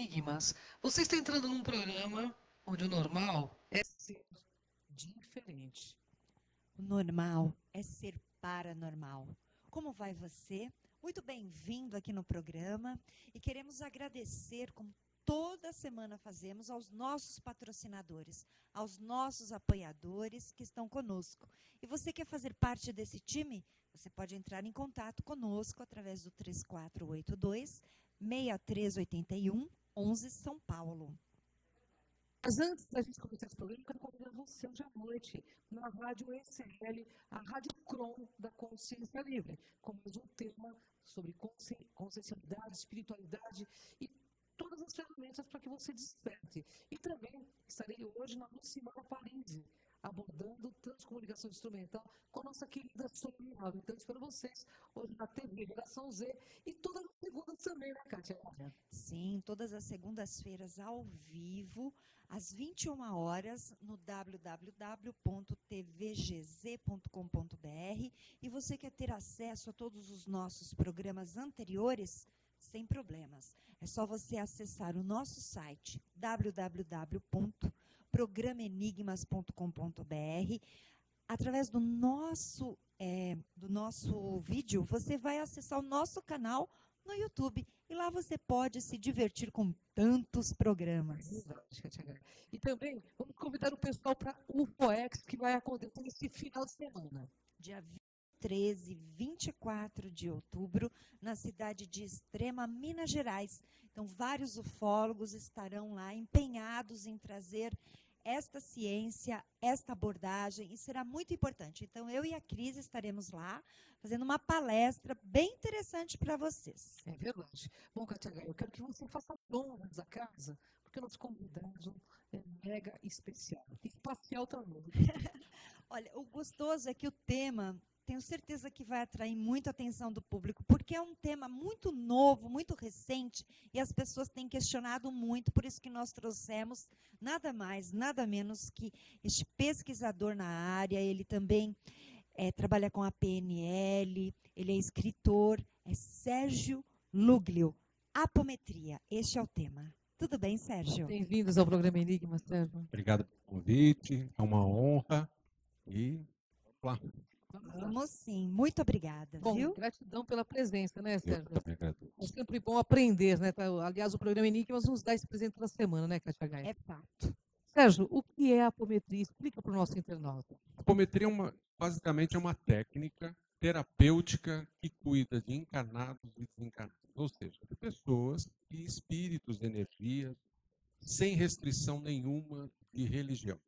Enigmas. Você está entrando num programa onde o normal é ser diferente. O normal é ser paranormal. Como vai você? Muito bem-vindo aqui no programa e queremos agradecer, como toda semana fazemos, aos nossos patrocinadores, aos nossos apoiadores que estão conosco. E você quer fazer parte desse time? Você pode entrar em contato conosco através do 3482-6381, 11 São Paulo. Mas antes da gente começar esse programa, eu quero convidar você hoje à noite na Rádio ECL, a Rádio Cron da Consciência Livre, com mais um tema sobre consciencialidade, espiritualidade e todas as ferramentas para que você desperte. E também estarei hoje na Lucimara Parisi, abordando transcomunicação instrumental com a nossa querida Sônia Alves. Então, espero vocês hoje na TV Geração Z e todas as segundas também, né, Kátia? Sim, todas as segundas-feiras ao vivo, às 21 horas, no www.tvgz.com.br. E você quer ter acesso a todos os nossos programas anteriores? Sem problemas. É só você acessar o nosso site, www.programenigmas.com.br. Através do nosso vídeo, você vai acessar o nosso canal no YouTube. E lá você pode se divertir com tantos programas. E também vamos convidar o pessoal para o UFOEX, que vai acontecer esse final de semana. Dia 13 e 24 de outubro, na cidade de Extrema, Minas Gerais. Então, vários ufólogos estarão lá empenhados em trazer esta ciência, esta abordagem, e será muito importante. Então, eu e a Cris estaremos lá, fazendo uma palestra bem interessante para vocês. É verdade. Bom, Kátia, eu quero que você faça honras à casa, porque o nosso convidado é mega especial. Espacial também. Olha, o gostoso é que o tema, tenho certeza que vai atrair muito a atenção do público, porque é um tema muito novo, muito recente, e as pessoas têm questionado muito, por isso que nós trouxemos nada mais, nada menos que este pesquisador na área. Ele também trabalha com a PNL, ele é escritor, é Sérgio Luglio. Apometria, este é o tema. Tudo bem, Sérgio? Bem-vindos ao programa Enigmas, Sérgio. Obrigado pelo convite, é uma honra e vamos lá. Vamos sim, muito obrigada, Bom, viu? gratidão pela presença, né, Eu Sérgio? também agradeço. É sempre bom aprender, né? Aliás, o programa Enigmas nos dá esse presente toda semana, né, Kátia Gaia? É fato. Sérgio, o que é a apometria? Explica para o nosso internauta. A apometria basicamente é uma técnica terapêutica que cuida de encarnados e desencarnados, ou seja, de pessoas e espíritos, energias, sem restrição nenhuma de religião.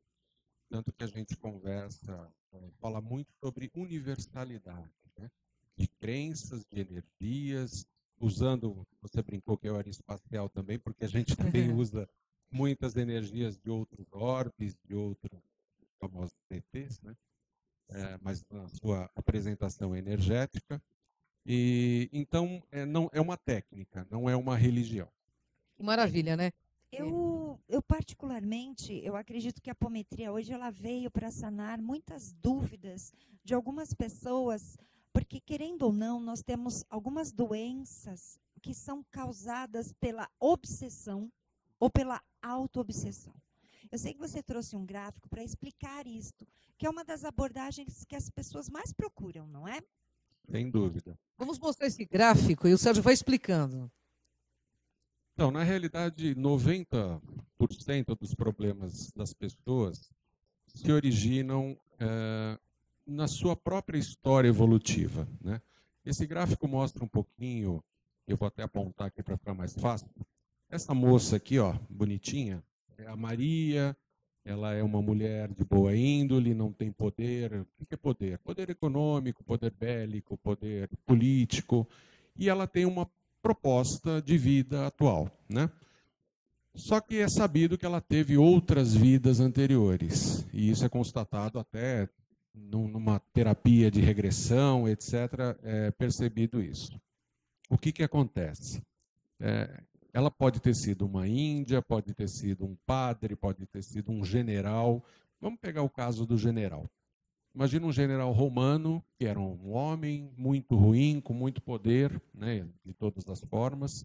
Tanto que a gente conversa, fala muito sobre universalidade, né? De crenças, de energias, usando, você brincou que eu era espacial também, porque a gente também usa muitas energias de outros orbes, de outros famosos ETs, né? Mas na sua apresentação energética. E então não é uma técnica, não é uma religião. Que maravilha, né? Eu particularmente, eu acredito que a apometria hoje ela veio para sanar muitas dúvidas de algumas pessoas, porque querendo ou não, nós temos algumas doenças que são causadas pela obsessão ou pela autoobsessão. Eu sei que você trouxe um gráfico para explicar isto, que é uma das abordagens que as pessoas mais procuram, não é? Sem dúvida. Vamos mostrar esse gráfico e o Sérgio vai explicando. Então, na realidade, 90% dos problemas das pessoas se originam na sua própria história evolutiva, né? Esse gráfico mostra um pouquinho, eu vou até apontar aqui para ficar mais fácil. Essa moça aqui, ó, bonitinha, é a Maria. Ela é uma mulher de boa índole, não tem poder. O que é poder? Poder econômico, poder bélico, poder político. E ela tem uma proposta de vida atual, né? Só que é sabido que ela teve outras vidas anteriores. E isso é constatado até numa terapia de regressão, etc. É percebido isso. O que acontece? Ela pode ter sido uma índia, pode ter sido um padre, pode ter sido um general. Vamos pegar o caso do general. Imagina um general romano, que era um homem muito ruim, com muito poder, né, de todas as formas.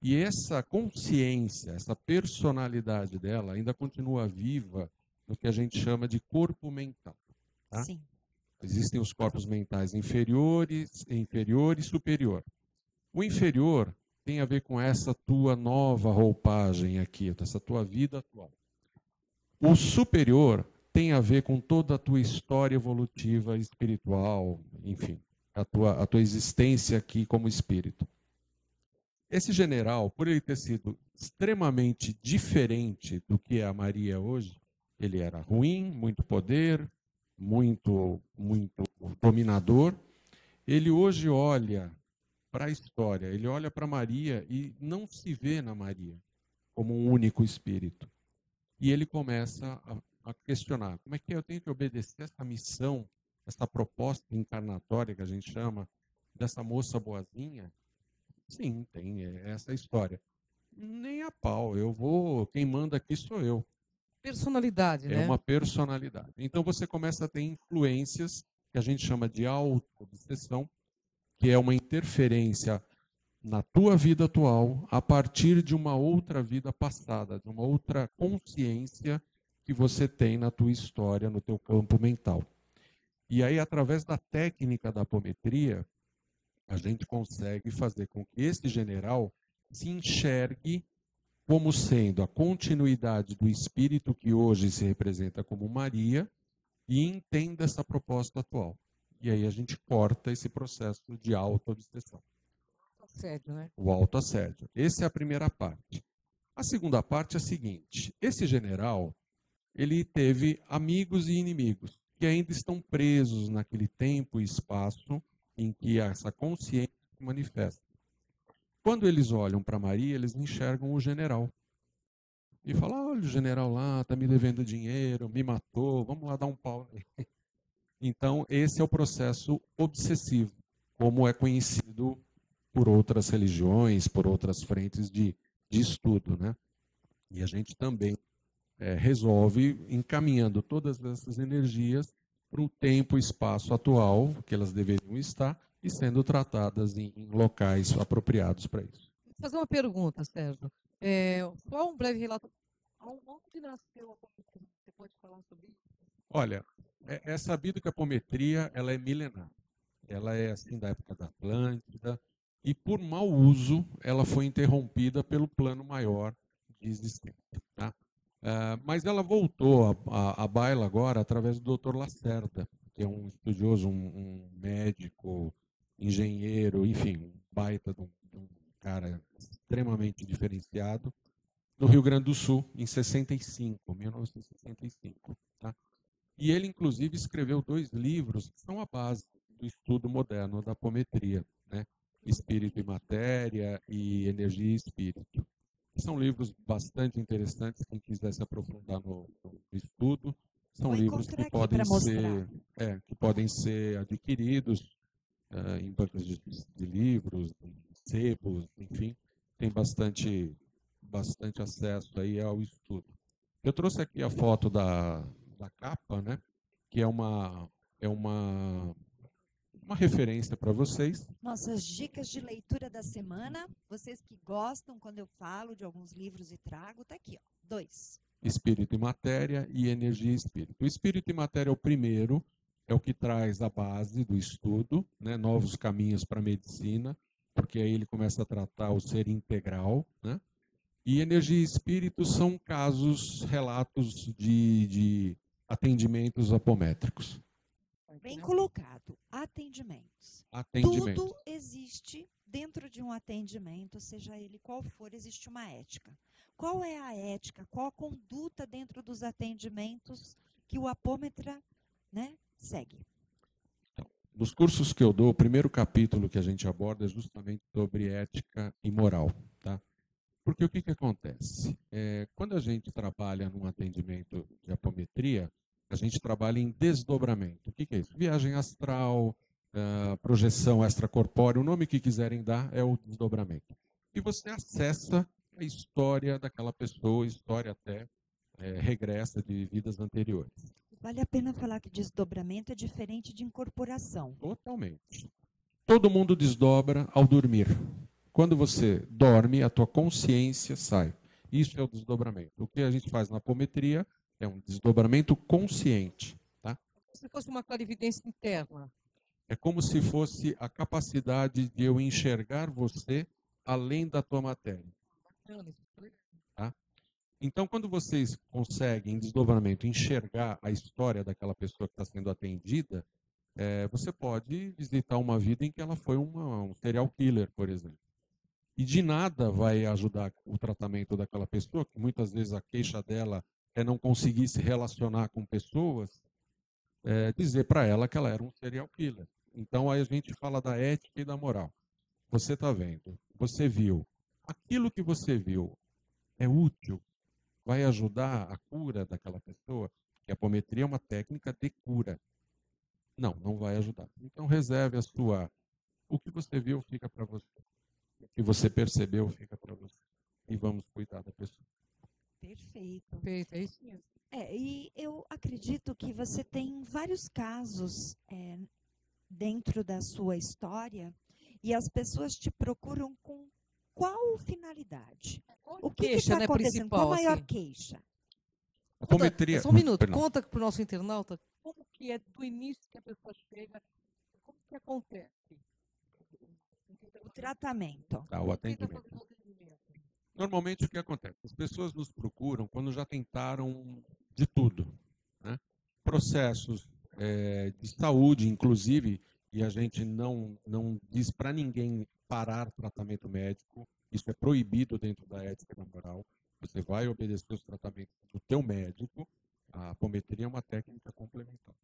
E essa consciência, essa personalidade dela ainda continua viva no que a gente chama de corpo mental. Tá? Sim. Existem os corpos mentais inferior e superior. O inferior tem a ver com essa tua nova roupagem aqui, essa tua vida atual. O superior tem a ver com toda a tua história evolutiva, espiritual, enfim, a tua existência aqui como espírito. Esse general, por ele ter sido extremamente diferente do que é a Maria hoje, ele era ruim, muito poder, muito dominador. Ele hoje olha para a história, ele olha para Maria e não se vê na Maria como um único espírito. E ele começa a questionar, como é que eu tenho que obedecer essa missão, essa proposta encarnatória que a gente chama, dessa moça boazinha? Sim, tem essa história. Nem a pau, quem manda aqui sou eu. Personalidade, né? É uma personalidade. Então você começa a ter influências que a gente chama de auto-obsessão, que é uma interferência na tua vida atual a partir de uma outra vida passada, de uma outra consciência que você tem na tua história, no teu campo mental. E aí, através da técnica da apometria, a gente consegue fazer com que esse general se enxergue como sendo a continuidade do espírito que hoje se representa como Maria e entenda essa proposta atual. E aí a gente corta esse processo de auto-obsessão. Assédio, né? O autoassédio. Essa é a primeira parte. A segunda parte é a seguinte: esse general, ele teve amigos e inimigos que ainda estão presos naquele tempo e espaço em que essa consciência se manifesta. Quando eles olham para Maria, eles enxergam o general. E falam, olha o general lá, está me devendo dinheiro, me matou, vamos lá dar um pau. Então, esse é o processo obsessivo, como é conhecido por outras religiões, por outras frentes de estudo, né? E a gente também resolve encaminhando todas essas energias para o tempo e espaço atual que elas deveriam estar e sendo tratadas em locais apropriados para isso. Vou fazer uma pergunta, Sérgio. Só um breve relato. Onde nasceu a apometria? Você pode falar sobre isso? Olha, é sabido que a apometria ela é milenar. Ela é assim da época da Atlântida e por mau uso ela foi interrompida pelo plano maior de existência. Tá? Mas ela voltou à baila agora através do Dr. Lacerda, que é um estudioso, um médico, engenheiro, enfim, um baita de um cara extremamente diferenciado, no Rio Grande do Sul, em 1965. Tá? E ele, inclusive, escreveu 2 livros que são a base do estudo moderno da apometria, né? Espírito e Matéria e Energia e Espírito. São livros bastante interessantes, quem quiser se aprofundar no estudo. São livros que podem ser adquiridos em bancas de livros, em sebos, enfim. Tem bastante acesso aí ao estudo. Eu trouxe aqui a foto da capa, né? Que é uma referência para vocês. Nossas dicas de leitura da semana. Vocês que gostam quando eu falo de alguns livros e trago, tá aqui, ó, 2. Espírito e Matéria e Energia e Espírito. O Espírito e Matéria é o primeiro, é o que traz a base do estudo, né? Novos caminhos para a medicina, porque aí ele começa a tratar o ser integral, né? E Energia e Espírito são relatos de atendimentos apométricos. Bem colocado. Atendimentos. Tudo existe dentro de um atendimento, seja ele qual for, existe uma ética. Qual é a ética? Qual a conduta dentro dos atendimentos que o apômetra, né, segue? Então, nos cursos que eu dou, o primeiro capítulo que a gente aborda é justamente sobre ética e moral, tá? Porque o que acontece? Quando a gente trabalha num atendimento de apometria, a gente trabalha em desdobramento. O que é isso? Viagem astral, projeção extracorpórea, o nome que quiserem dar é o desdobramento. E você acessa a história daquela pessoa, história até regressa de vidas anteriores. Vale a pena falar que desdobramento é diferente de incorporação. Totalmente. Todo mundo desdobra ao dormir. Quando você dorme, a tua consciência sai. Isso é o desdobramento. O que a gente faz na apometria é um desdobramento consciente. Tá? Se fosse uma clarividência interna. É como se fosse a capacidade de eu enxergar você além da tua matéria. Tá? Então, quando vocês conseguem, em desdobramento, enxergar a história daquela pessoa que está sendo atendida, você pode visitar uma vida em que ela foi um serial killer, por exemplo. E de nada vai ajudar o tratamento daquela pessoa, que muitas vezes a queixa dela é não conseguir se relacionar com pessoas, dizer para ela que ela era um serial killer. Então, aí a gente fala da ética e da moral. Você está vendo, você viu. Aquilo que você viu é útil, vai ajudar a cura daquela pessoa, que a apometria é uma técnica de cura. Não, não vai ajudar. Então, reserve a sua... O que você viu fica para você. O que você percebeu fica para você. E vamos cuidar da pessoa. Perfeito. Perfeito, é isso mesmo. E eu acredito que você tem vários casos dentro da sua história e as pessoas te procuram com qual finalidade? O que está acontecendo? Qual a maior queixa? A apometria... Só um minuto, conta para o nosso internauta como que é do início que a pessoa chega, como que acontece? O tratamento. O atendimento. Normalmente o que acontece? As pessoas nos procuram quando já tentaram de tudo. Né? Processos de saúde, inclusive, e a gente não diz para ninguém parar tratamento médico. Isso é proibido dentro da ética e da moral. Você vai obedecer os tratamentos do teu médico. A apometria é uma técnica complementar.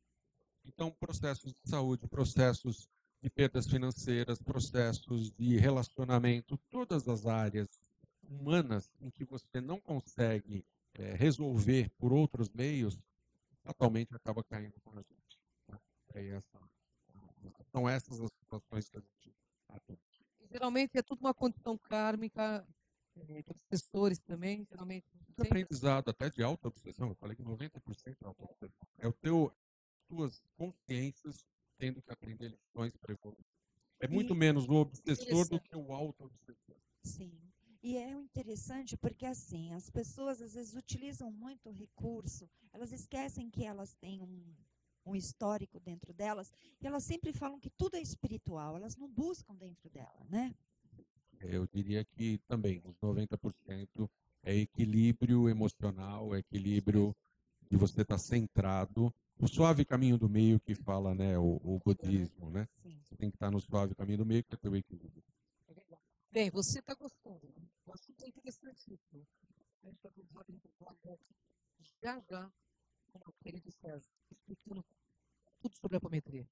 Então, processos de saúde, processos de perdas financeiras, processos de relacionamento, todas as áreas humanas em que você não consegue resolver por outros meios, atualmente acaba caindo com a gente. São essas as situações que a gente atende. Geralmente é tudo uma condição kármica, obsessores também, geralmente. Aprendizado até de auto-obsessão, eu falei que 90% é auto-obsessão. É tuas consciências tendo que aprender lições para evoluir. É muito menos o obsessor do que o auto-obsessor. Sim. E é interessante porque, assim, as pessoas às vezes utilizam muito o recurso, elas esquecem que elas têm um histórico dentro delas, e elas sempre falam que tudo é espiritual, elas não buscam dentro dela, né? Eu diria que também, os 90% é equilíbrio emocional, é equilíbrio de você estar centrado. O suave caminho do meio que fala, né, o budismo, né? Sim. Você tem que estar no suave caminho do meio, que é o teu equilíbrio. Bem, você está gostando. O assunto é interessantíssimo. A gente vai já, como o querido César, explicando tudo sobre a apometria.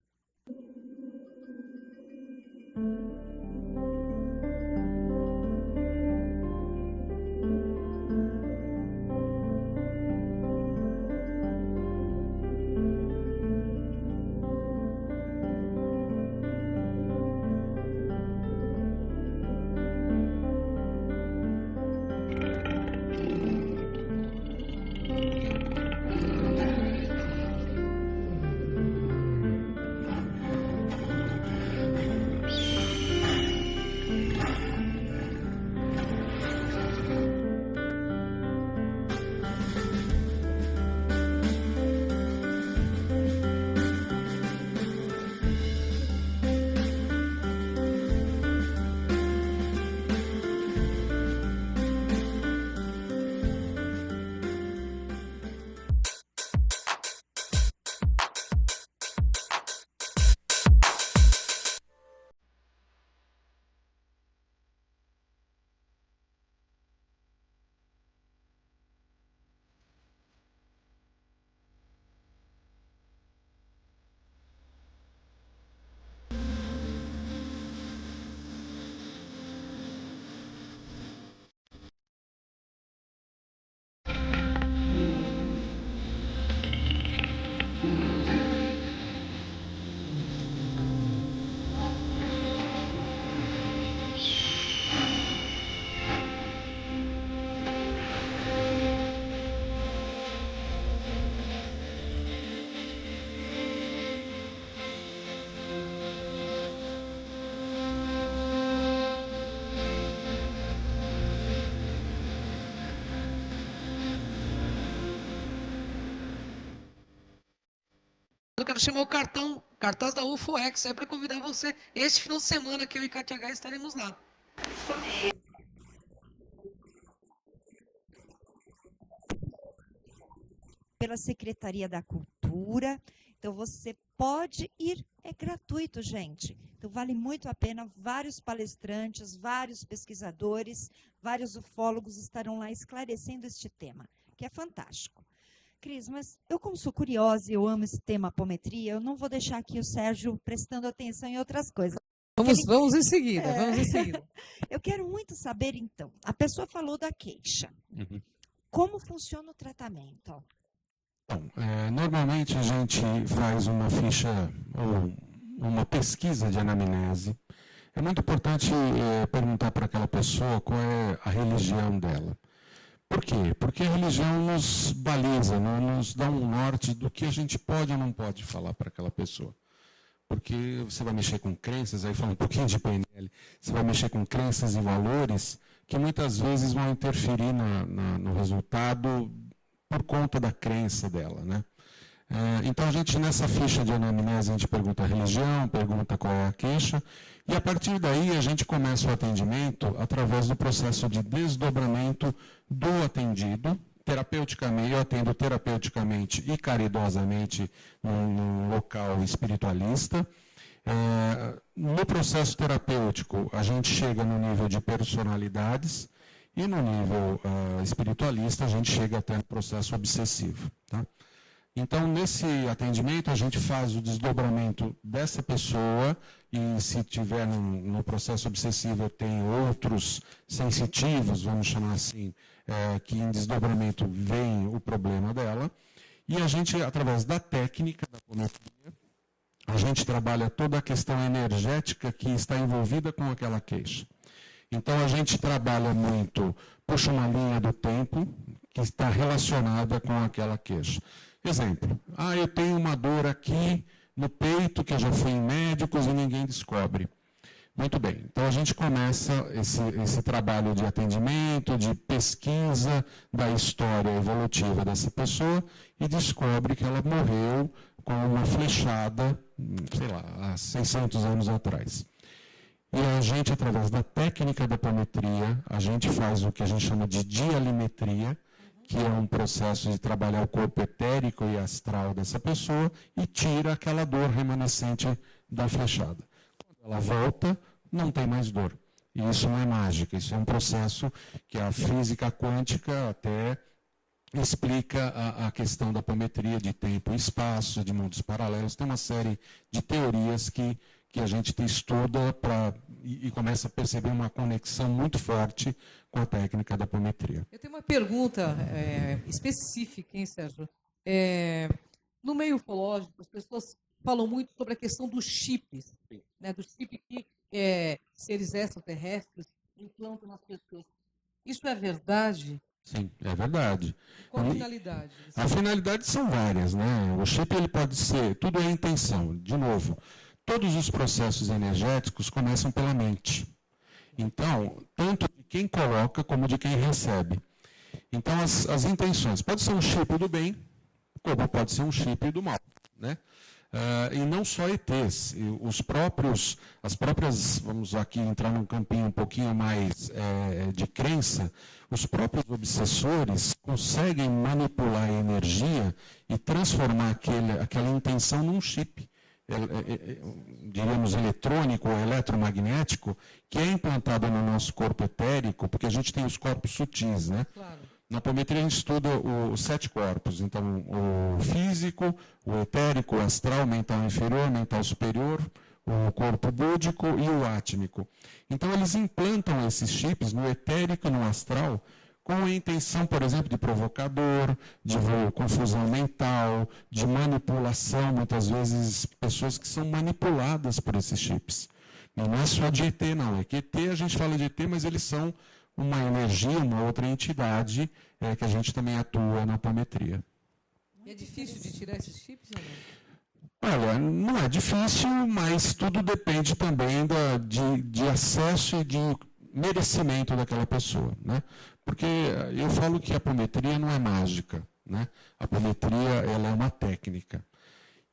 quero chamar o cartaz da UFOex, para convidar você. Este final de semana que eu e Cátia H estaremos lá. Pela Secretaria da Cultura. Então, você pode ir, é gratuito, gente. Então, vale muito a pena. Vários palestrantes, vários pesquisadores, vários ufólogos estarão lá esclarecendo este tema, que é fantástico. Cris, mas eu, como sou curiosa e eu amo esse tema apometria, eu não vou deixar aqui o Sérgio prestando atenção em outras coisas. Vamos em seguida, vamos em seguida. Eu quero muito saber, então, a pessoa falou da queixa. Como funciona o tratamento? Bom, normalmente a gente faz uma ficha ou uma pesquisa de anamnese. É muito importante perguntar para aquela pessoa qual é a religião dela. Por quê? Porque a religião nos baliza, nos dá um norte do que a gente pode ou não pode falar para aquela pessoa. Porque você vai mexer com crenças, aí fala um pouquinho de PNL, você vai mexer com crenças e valores que muitas vezes vão interferir no resultado por conta da crença dela, né? Então, a gente, nessa ficha de anamnese, a gente pergunta a religião, pergunta qual é a queixa, e a partir daí a gente começa o atendimento através do processo de desdobramento do atendido. Terapeuticamente, eu atendo terapeuticamente e caridosamente num local espiritualista. No processo terapêutico, a gente chega no nível de personalidades, e no nível espiritualista, a gente chega até no processo obsessivo. Tá? Então, nesse atendimento, a gente faz o desdobramento dessa pessoa, e se tiver no processo obsessivo, tem outros sensitivos, vamos chamar assim, que em desdobramento vem o problema dela. E a gente, através da técnica da apometria, a gente trabalha toda a questão energética que está envolvida com aquela queixa. Então, a gente trabalha muito, puxa uma linha do tempo que está relacionada com aquela queixa. Exemplo, eu tenho uma dor aqui no peito, que eu já fui em médicos e ninguém descobre. Muito bem, então a gente começa esse trabalho de atendimento, de pesquisa da história evolutiva dessa pessoa e descobre que ela morreu com uma flechada, sei lá, há 600 anos atrás. E a gente, através da técnica da apometria, a gente faz o que a gente chama de dialimetria, que é um processo de trabalhar o corpo etérico e astral dessa pessoa e tira aquela dor remanescente da flechada. Quando ela volta, não tem mais dor. E isso não é mágica, isso é um processo que a física quântica até explica a questão da apometria de tempo e espaço, de mundos paralelos. Tem uma série de teorias que a gente estuda e começa a perceber uma conexão muito forte com a técnica da apometria. Eu tenho uma pergunta específica, hein, Sérgio? No meio ufológico, as pessoas falam muito sobre a questão dos chips, né, do chip que seres extraterrestres implantam nas pessoas. Isso é verdade? Sim, é verdade. Qual a finalidade? A finalidade são várias, né? O chip ele pode ser, tudo é intenção. De novo, todos os processos energéticos começam pela mente. Então, tanto de quem coloca como de quem recebe. Então, as intenções, pode ser um chip do bem, como pode ser um chip do mal, né? E não só ETs, as próprias, vamos aqui entrar num campinho um pouquinho mais de crença, os próprios obsessores conseguem manipular a energia e transformar aquela intenção num chip, diríamos eletrônico ou eletromagnético, que é implantado no nosso corpo etérico, porque a gente tem os corpos sutis, né? Claro. Na apometria a gente estuda os 7 corpos, então o físico, o etérico, o astral, o mental inferior, o mental superior, o corpo búdico e o átmico. Então eles implantam esses chips no etérico e no astral com a intenção, por exemplo, de provocar dor, de confusão mental, de manipulação, muitas vezes pessoas que são manipuladas por esses chips. E não é só de ET, não. É que ET, a gente fala de ET, mas eles são uma energia, uma outra entidade que a gente também atua na apometria. E é difícil de tirar esses chips ou não? Olha, não é difícil, mas tudo depende também de acesso e de merecimento daquela pessoa, né? Porque eu falo que a apometria não é mágica, né? A apometria ela é uma técnica.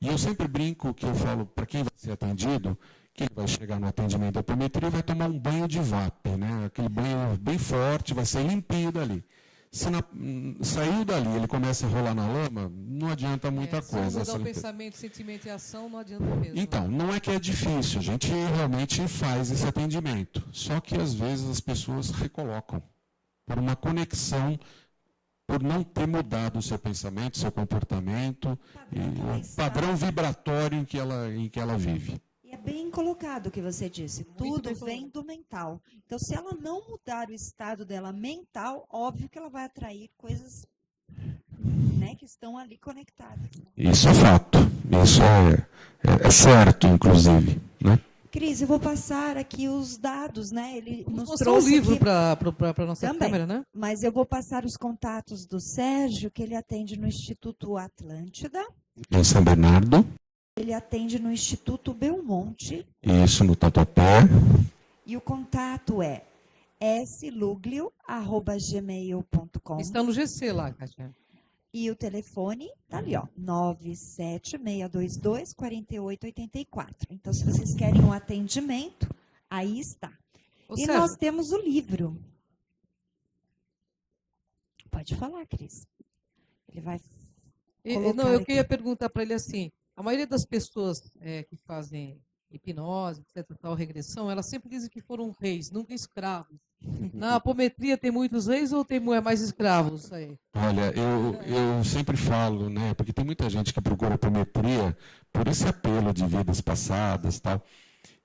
E eu sempre brinco que eu falo para quem vai ser atendido, quem vai chegar no atendimento da apometria vai tomar um banho de VAP, né? Aquele banho bem forte, vai ser limpinho dali. Se saiu dali, ele começa a rolar na lama, não adianta muita coisa. Se mudar o pensamento, sentimento e ação, não adianta mesmo. Então, não é que é difícil, a gente realmente faz esse atendimento. Só que às vezes as pessoas recolocam por uma conexão, por não ter mudado o seu pensamento, seu comportamento, o padrão vibratório em que ela vive. E é bem colocado o que você disse. Tudo vem do mental. Então, se ela não mudar o estado dela mental, óbvio que ela vai atrair coisas, né, que estão ali conectadas. Isso é fato. Isso é certo, inclusive, né? Cris, eu vou passar aqui os dados, né? Ele nos trouxe o livro aqui para a nossa também, câmera, né? Mas eu vou passar os contatos do Sérgio, que ele atende no Instituto Atlântida. Em São Bernardo. Ele atende no Instituto Belmonte. Isso, no Tatuapé. E o contato é sluglio@gmail.com. Está no GC lá, Kátia. E o telefone está ali, ó, 97622-4884. Então, se vocês querem um atendimento, aí está. E Sérgio, nós temos o livro. Pode falar, Cris. Ele vai colocar eu aqui. queria perguntar para ele assim, a maioria das pessoas que fazem hipnose, etc., tal, regressão, elas sempre dizem que foram reis, nunca escravos. Na apometria tem muitos reis ou tem mais escravos aí? Olha, eu sempre falo, né, porque tem muita gente que procura apometria por esse apelo de vidas passadas e tal.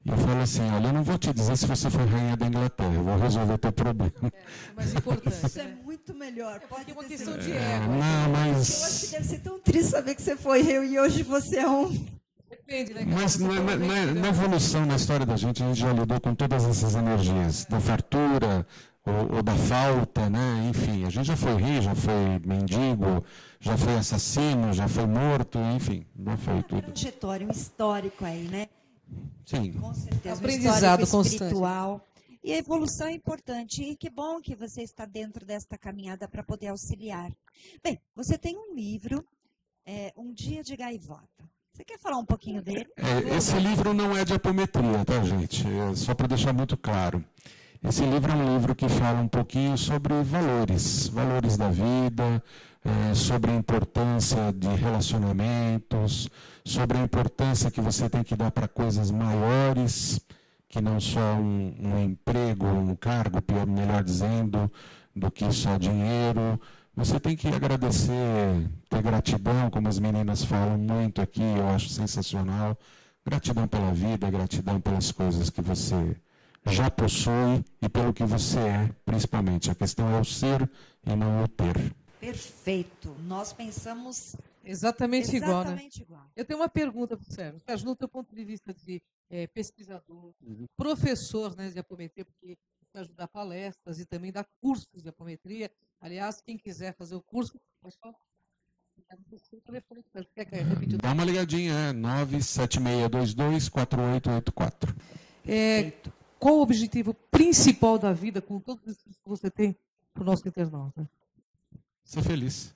E eu falo assim, olha, eu não vou te dizer se você foi rainha da Inglaterra, eu vou resolver teu problema. É mais importante. Isso é muito melhor. Pode ter uma questão certeza. de ego. Não, mas... Eu acho que deve ser tão triste saber que você foi rei e hoje você é um... Depende, né? Mas na evolução, na história da gente, a gente já lidou com todas essas energias, da fartura ou da falta, né? Enfim, a gente já foi rei, já foi mendigo, já foi assassino, já foi morto, enfim, já foi tudo. Trajetória, um histórico aí, né? Sim. Com certeza, Aprendizado um histórico constante. espiritual. E a evolução é importante. E que bom que você está dentro desta caminhada para poder auxiliar. Bem, você tem um livro, Um Dia de Gaivota. Você quer falar um pouquinho dele? Esse livro não é de apometria, tá, gente? Só para deixar muito claro. Esse livro é um livro que fala um pouquinho sobre valores da vida, sobre a importância de relacionamentos, sobre a importância que você tem que dar para coisas maiores, que não só um emprego, um cargo, melhor dizendo, do que só dinheiro. Você tem que agradecer, ter gratidão, como as meninas falam muito aqui, eu acho sensacional. Gratidão pela vida, gratidão pelas coisas que você já possui e pelo que você é, principalmente. A questão é o ser e não o ter. Perfeito. Nós pensamos Exatamente igual, né? exatamente igual. Eu tenho uma pergunta para o Sérgio. Sérgio, no teu ponto de vista de pesquisador, professor, né, de apometria, porque você ajuda palestras e também dá cursos de apometria. Aliás, quem quiser fazer o curso, pode falar. Quer repetir? Dá uma ligadinha, 97622-4884. Qual o objetivo principal da vida, com todos os estudos que você tem para o nosso internauta? Ser feliz.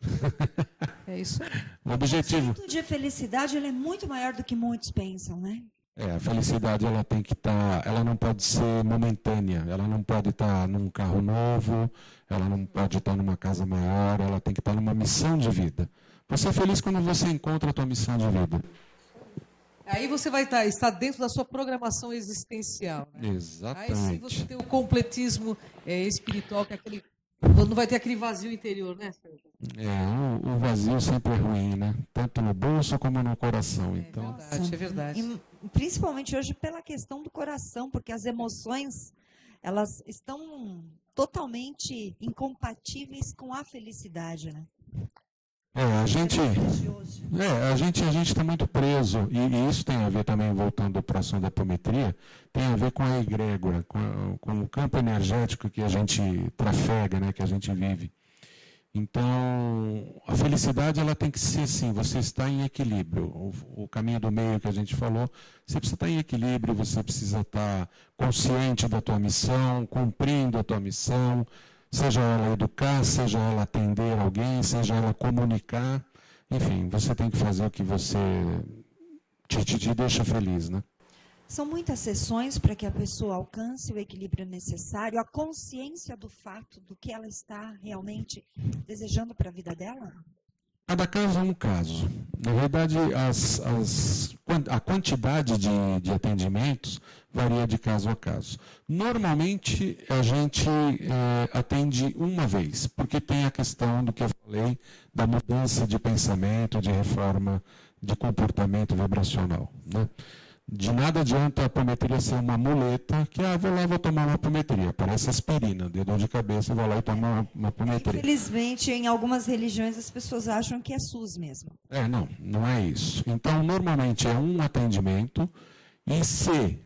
É isso aí. O objetivo. O conceito de felicidade ele é muito maior do que muitos pensam, né? A felicidade ela tem que estar, ela não pode ser momentânea, ela não pode estar num carro novo, ela não pode estar numa casa maior, ela tem que estar numa missão de vida. Você é feliz quando você encontra a tua missão de vida. Aí você vai estar dentro da sua programação existencial. Né? Exatamente. Aí sim você tem o completismo espiritual, que é aquele... Não vai ter aquele vazio interior, né, Sérgio? O vazio sempre é ruim, né? Tanto no bolso como no coração. Então... É verdade. E, principalmente hoje pela questão do coração, porque as emoções elas estão totalmente incompatíveis com a felicidade, né? A gente está muito preso, e isso tem a ver também, voltando ao próximo da apometria, tem a ver com a egrégora, com o campo energético que a gente trafega, né, que a gente vive. Então, a felicidade ela tem que ser assim, você está em equilíbrio. O caminho do meio que a gente falou, você precisa estar em equilíbrio, você precisa estar consciente da tua missão, cumprindo a tua missão, seja ela educar, seja ela atender alguém, seja ela comunicar, enfim, você tem que fazer o que você te deixa feliz, né? São muitas sessões para que a pessoa alcance o equilíbrio necessário, a consciência do fato do que ela está realmente desejando para a vida dela? Cada caso é um caso. Na verdade, a quantidade de atendimentos varia de caso a caso. Normalmente, a gente atende uma vez, porque tem a questão do que eu falei, da mudança de pensamento, de reforma de comportamento vibracional, né? De nada adianta a apometria ser uma muleta, que, vou tomar uma apometria, parece aspirina, deu dor de cabeça, vou lá e tomo uma apometria. Infelizmente, em algumas religiões, as pessoas acham que é SUS mesmo. Não é isso. Então, normalmente é um atendimento, e se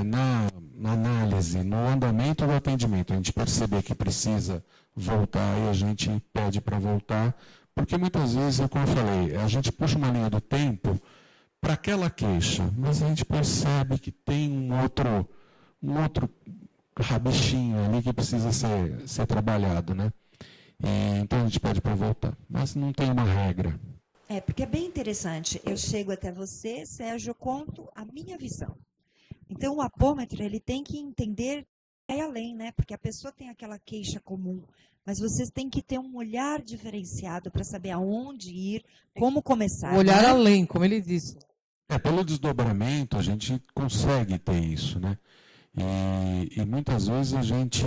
na análise, no andamento do atendimento, a gente perceber que precisa voltar, e a gente pede para voltar, porque muitas vezes, como eu falei, a gente puxa uma linha do tempo para aquela queixa, mas a gente percebe que tem um outro rabichinho ali que precisa ser trabalhado, né? E, então a gente pede para voltar, mas não tem uma regra. Porque é bem interessante. Eu chego até você, Sérgio, eu conto a minha visão. Então o apômetra, ele tem que entender é além, né? Porque a pessoa tem aquela queixa comum, mas vocês têm que ter um olhar diferenciado para saber aonde ir, como começar. Olhar né? além, como ele disse. Pelo desdobramento a gente consegue ter isso, né? E muitas vezes a gente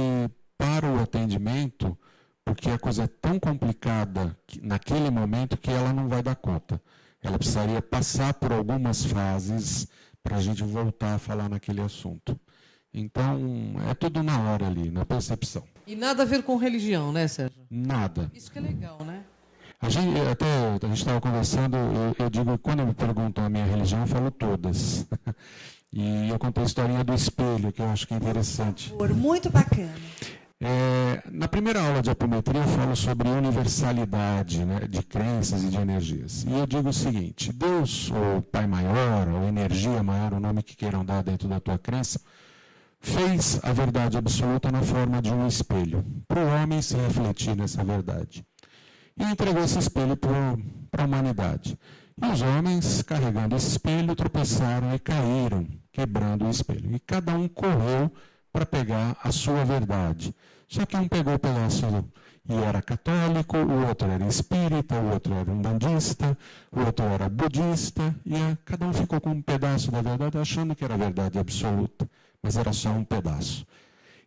para o atendimento porque a coisa é tão complicada naquele momento que ela não vai dar conta. Ela precisaria passar por algumas fases para a gente voltar a falar naquele assunto. Então, é tudo na hora ali, na percepção. E nada a ver com religião, né, Sérgio? Nada. Isso que é legal, né? A gente estava conversando, eu digo, quando me perguntam a minha religião, eu falo todas. E eu contei a historinha do espelho, que eu acho que é interessante. Muito bacana. Na primeira aula de apometria, eu falo sobre universalidade, né, de crenças e de energias. E eu digo o seguinte, Deus, ou Pai Maior, ou energia maior, o nome que queiram dar dentro da tua crença, fez a verdade absoluta na forma de um espelho, para o homem se refletir nessa verdade. E entregou esse espelho para a humanidade. E os homens, carregando esse espelho, tropeçaram e caíram, quebrando o espelho. E cada um correu para pegar a sua verdade. Só que um pegou o pedaço e era católico, o outro era espírita, o outro era umbandista, o outro era budista, e cada um ficou com um pedaço da verdade, achando que era a verdade absoluta, mas era só um pedaço.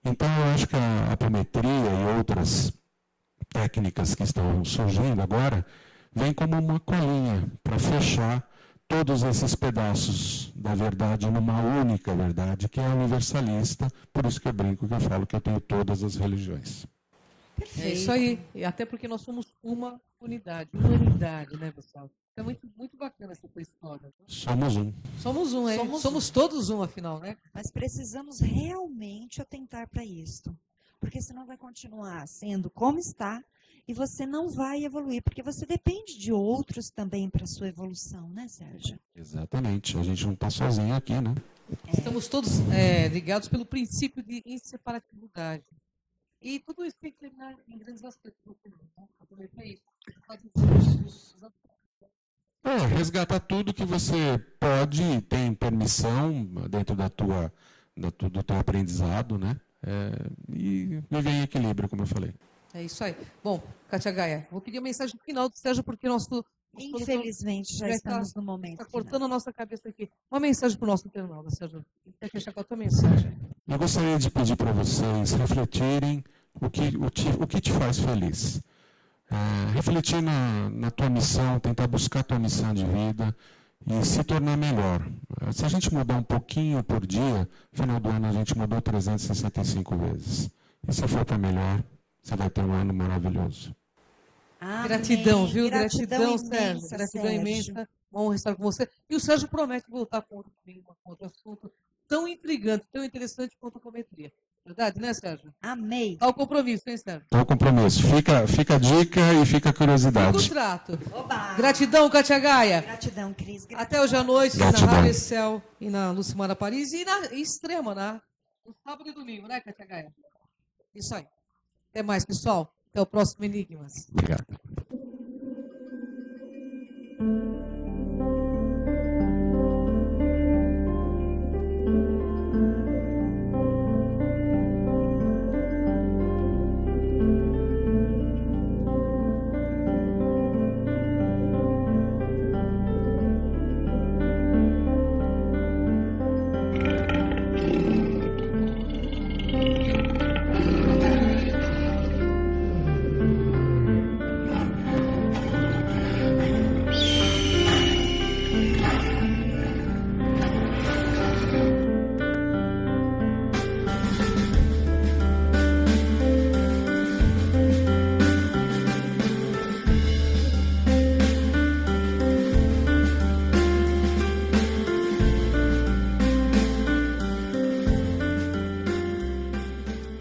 Então, eu acho que a apometria e outras técnicas que estão surgindo agora, vem como uma colinha para fechar todos esses pedaços da verdade numa única verdade, que é universalista, por isso que eu brinco, que eu falo que eu tenho todas as religiões. É isso aí, e até porque nós somos uma humanidade, né, pessoal? É muito, muito bacana essa tua história. Somos um. Somos um, hein? Somos todos um, afinal, né? Mas precisamos realmente atentar para isso. Porque senão vai continuar sendo como está e você não vai evoluir, porque você depende de outros também para a sua evolução, né, Sérgio? Exatamente, a gente não está sozinho aqui, né? Estamos todos ligados pelo princípio de inseparabilidade. E tudo isso tem que terminar em grandes aspectos. Resgatar tudo que você pode e tem permissão dentro do teu aprendizado, né? E viver em equilíbrio, como eu falei. É isso aí. Bom, Kátia Gaia, vou pedir a mensagem final do Sérgio, porque nosso... Infelizmente, já estamos no momento. Está cortando a nossa cabeça aqui. Uma mensagem para o nosso internauta, Sérgio. Quer fechar com a tua mensagem? Eu gostaria de pedir para vocês refletirem o que te faz feliz. Refletir na tua missão, tentar buscar a tua missão de vida e se tornar melhor. Se a gente mudar um pouquinho por dia, no final do ano a gente mudou 365 vezes. E se for para melhor, você vai ter um ano maravilhoso. Amém. Gratidão, viu? Gratidão, imensa, Sérgio. Gratidão imensa. Vamos estar com você. E o Sérgio promete voltar com outro assunto tão intrigante, tão interessante quanto a apometria. Verdade, né, Sérgio? Amei. Ao compromisso, hein, Sérgio? Ao compromisso. Fica a dica e fica a curiosidade. Fica o trato. Oba. Gratidão, Kátia Gaia. Gratidão, Cris. Gratidão. Até hoje à noite, Gratidão. na Rádio Excel e na Lucimara Paris e na Extrema, no sábado e domingo, né, Kátia Gaia? Isso aí. Até mais, pessoal. Até o próximo Enigmas. Obrigado.